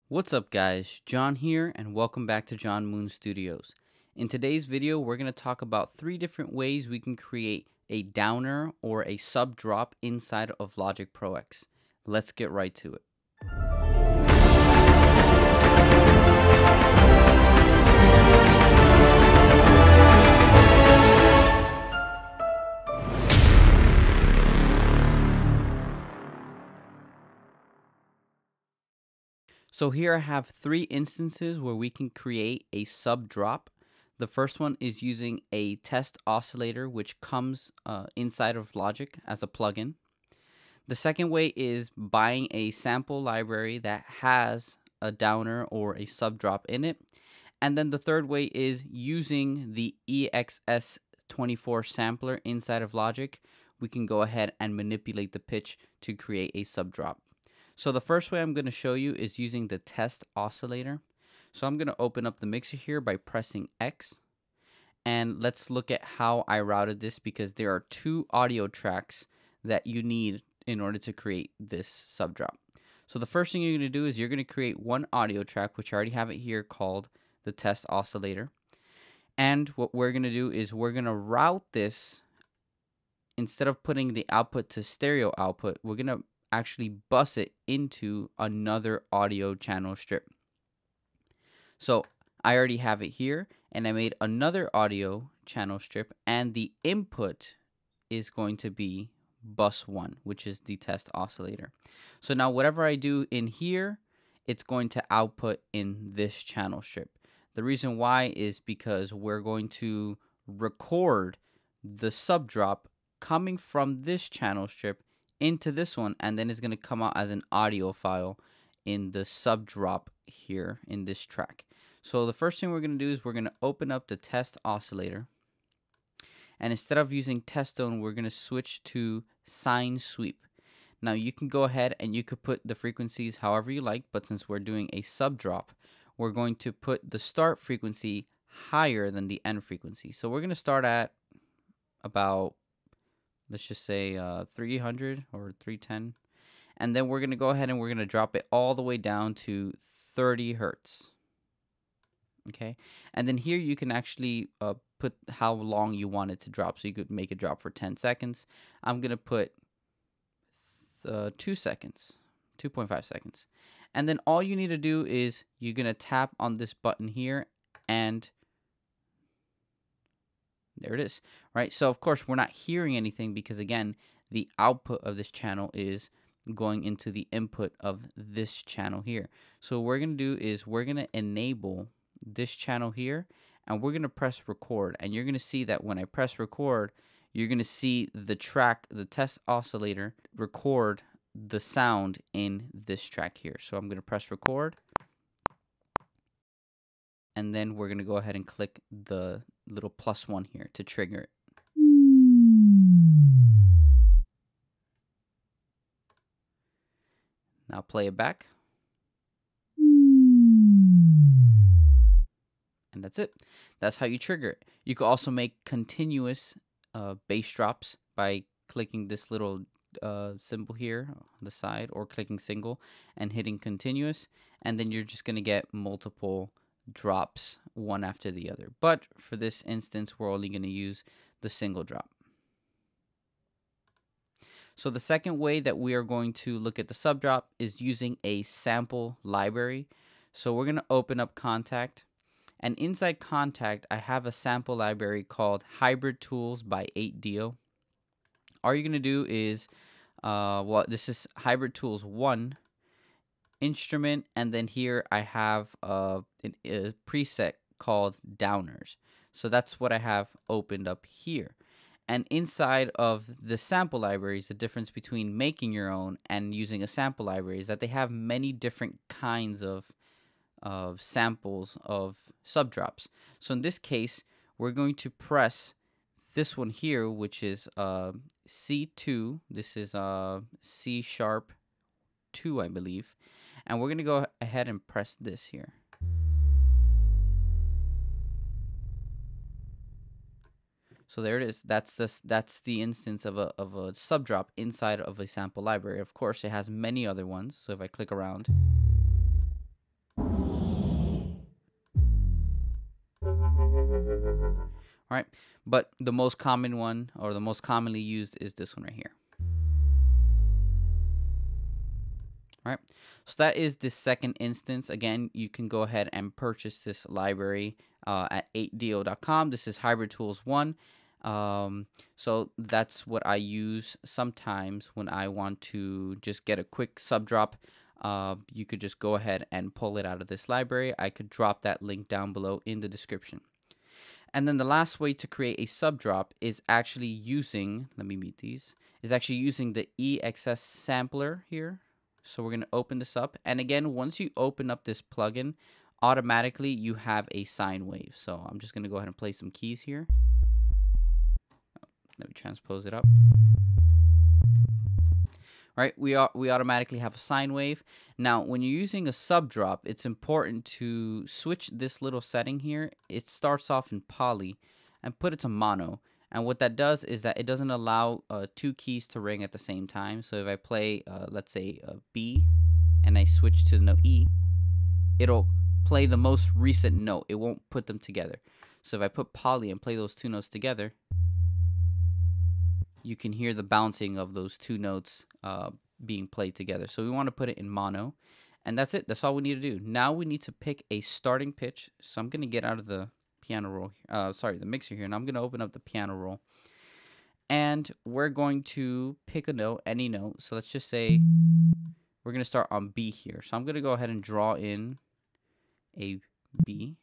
What's up guys, John here and welcome back to John Moon Studios. In today's video we're going to talk about 3 different ways we can create a downer or a sub drop inside of Logic Pro X. Let's get right to it. So here I have 3 instances where we can create a sub drop. The first one is using a test oscillator which comes inside of Logic as a plugin. The second way is buying a sample library that has a downer or a sub drop in it. And then the third way is using the Exs sampler inside of Logic. We can go ahead and manipulate the pitch to create a sub drop. So the first way I'm going to show you is using the test oscillator. So I'm going to open up the mixer here by pressing X. And let's look at how I routed this, because there are 2 audio tracks that you need in order to create this sub drop. So the first thing you're going to do is you're going to create one audio track, which I already have it here, called the test oscillator. And what we're going to do is we're going to route this. Instead of putting the output to stereo output, we're going to actually bus it into another audio channel strip. So I already have it here, and I made another audio channel strip, and the input is going to be bus 1, which is the test oscillator. So now whatever I do in here, it's going to output in this channel strip. The reason why is because we're going to record the sub drop coming from this channel strip into this one, and then it's going to come out as an audio file in the sub drop here in this track. So the first thing we're going to do is we're going to open up the test oscillator, and instead of using test tone, we're going to switch to sine sweep. Now you can go ahead and you could put the frequencies however you like, but since we're doing a sub drop, we're going to put the start frequency higher than the end frequency. So we're going to start at about, let's just say 300 or 310, and then we're going to go ahead and we're going to drop it all the way down to 30 hertz. Okay, and then here you can actually put how long you want it to drop. So you could make it drop for 10 seconds. I'm going to put 2 seconds, 2.5 seconds. And then all you need to do is you're going to tap on this button here, and there it is, right? So of course we're not hearing anything because, again, the output of this channel is going into the input of this channel here. So what we're going to do is we're going to enable this channel here, and we're going to press record. And you're going to see that when I press record, you're going to see the track, the test oscillator, record the sound in this track here. So I'm going to press record, and then we're going to go ahead and click the little +1 here to trigger it. Now play it back. And that's it. That's how you trigger it. You could also make continuous bass drops by clicking this little symbol here on the side, or clicking single and hitting continuous, and then you're just going to get multiple drops one after the other. But for this instance, we're only going to use the single drop. So the second way that we are going to look at the sub drop is using a sample library. So we're going to open up Contact, and inside Contact I have a sample library called Hybrid Tools by 8Dio. All you're going to do is this is Hybrid Tools 1 instrument, and then here I have a preset called downers. So that's what I have opened up here. And inside of the sample libraries, the difference between making your own and using a sample library is that they have many different kinds of samples of sub drops. So in this case, we're going to press this one here, which is C2. This is C sharp 2, I believe. And we're going to go ahead and press this here. So there it is. That's the instance of a sub drop inside of a sample library. Of course, it has many other ones. So if I click around, right? But the most common one, or the most commonly used, is this one right here. Right, so that is the second instance. Again, you can go ahead and purchase this library at 8do.com. This is Hybrid Tools 1. So that's what I use sometimes when I want to just get a quick sub drop. You could just go ahead and pull it out of this library. I could drop that link down below in the description. And then the last way to create a sub drop is actually using, let me mute these, is actually using the Exs Sampler here. So we're going to open this up. And again, once you open up this plugin, automatically you have a sine wave. So I'm just going to go ahead and play some keys here. Let me transpose it up. Right, we automatically have a sine wave. Now, when you're using a sub drop, it's important to switch this little setting here. It starts off in poly and put it to mono. And what that does is that it doesn't allow two keys to ring at the same time. So if I play, let's say, B, and I switch to the note E, it'll play the most recent note. It won't put them together. So if I put poly and play those two notes together, you can hear the bouncing of those two notes being played together. So we want to put it in mono. And that's it. That's all we need to do. Now we need to pick a starting pitch. So I'm going to get out of the piano roll, the mixer here, and I'm going to open up the piano roll, and we're going to pick a note, any note. So let's just say we're going to start on B here. So I'm going to go ahead and draw in a B,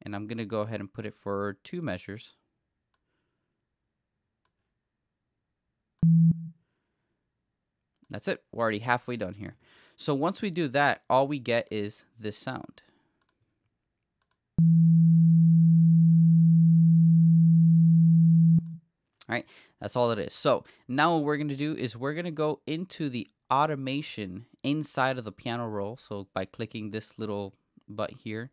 and I'm going to go ahead and put it for 2 measures. That's it. We're already halfway done here. So once we do that, all we get is this sound. Right, that's all it is. So now what we're going to do is we're going to go into the automation inside of the piano roll. So by clicking this little button here,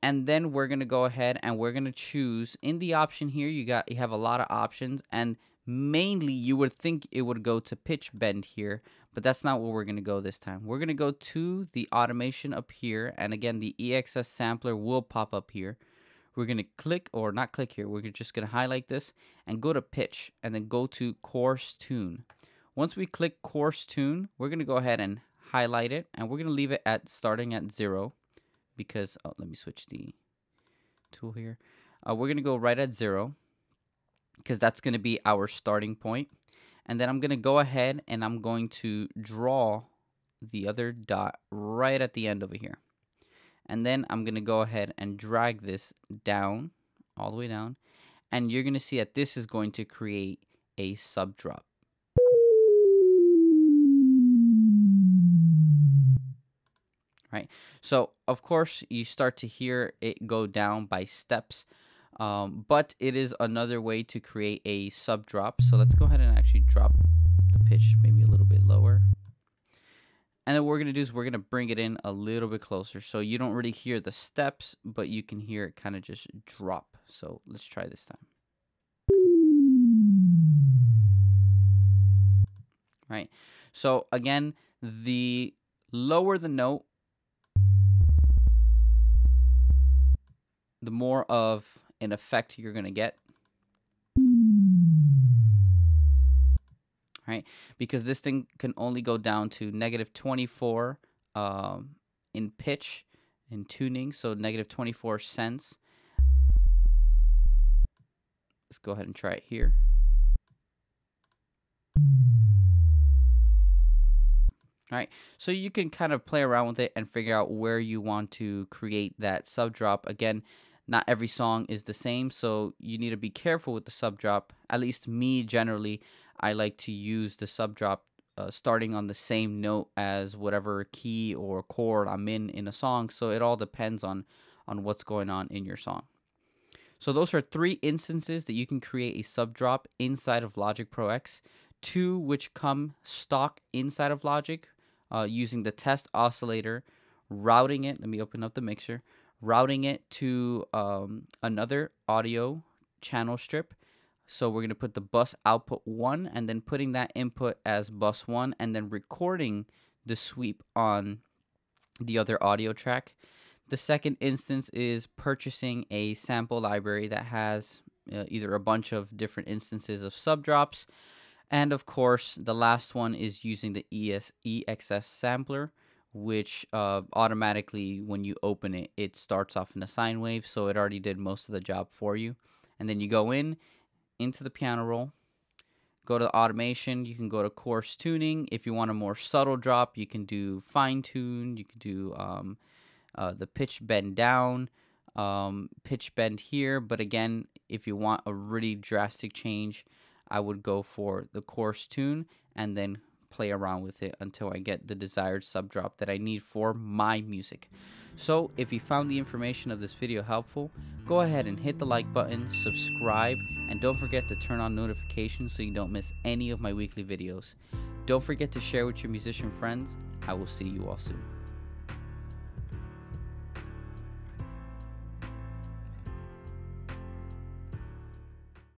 and then we're going to go ahead and we're going to choose in the option here. You have a lot of options, and mainly you would think it would go to pitch bend here, but that's not where we're going to go this time. We're going to go to the automation up here, and again the Exs Sampler will pop up here. We're going to click, or not click here, we're just going to highlight this and go to pitch, and then go to Coarse Tune. Once we click Coarse Tune, we're going to go ahead and highlight it, and we're going to leave it at starting at 0, because, let me switch the tool here. We're going to go right at 0, because that's going to be our starting point. And then I'm going to go ahead and I'm going to draw the other dot right at the end over here. And then I'm going to go ahead and drag this down, all the way down. And you're going to see that this is going to create a sub drop. Right? So, of course, you start to hear it go down by steps. But it is another way to create a sub drop. So let's go ahead and actually drop the pitch maybe a little bit lower. And then what we're going to do is we're going to bring it in a little bit closer. So you don't really hear the steps, but you can hear it kind of just drop. So let's try this time. Right. So again, the lower the note, the more of an effect you're going to get. Right, because this thing can only go down to -24 in pitch, in tuning, so -24 cents. Let's go ahead and try it here. All right, so you can kind of play around with it and figure out where you want to create that sub drop. Again, not every song is the same, so you need to be careful with the sub drop. At least me, generally, I like to use the sub drop starting on the same note as whatever key or chord I'm in a song. So it all depends on what's going on in your song. So those are 3 instances that you can create a sub drop inside of Logic Pro X. 2 which come stock inside of Logic using the test oscillator, routing it. Let me open up the mixer. Routing it to another audio channel strip. So we're going to put the bus output 1 and then putting that input as bus 1 and then recording the sweep on the other audio track. The second instance is purchasing a sample library that has either a bunch of different instances of subdrops. And of course, the last one is using the Exs Sampler, which automatically, when you open it, it starts off in a sine wave, so it already did most of the job for you. And then you go into the piano roll, go to automation, you can go to coarse tuning. If you want a more subtle drop, you can do fine tune, you can do the pitch bend down, pitch bend here. But again, if you want a really drastic change, I would go for the coarse tune and then play around with it until I get the desired sub drop that I need for my music. So if you found the information of this video helpful, go ahead and hit the like button, subscribe, and don't forget to turn on notifications so you don't miss any of my weekly videos. Don't forget to share with your musician friends. I will see you all soon.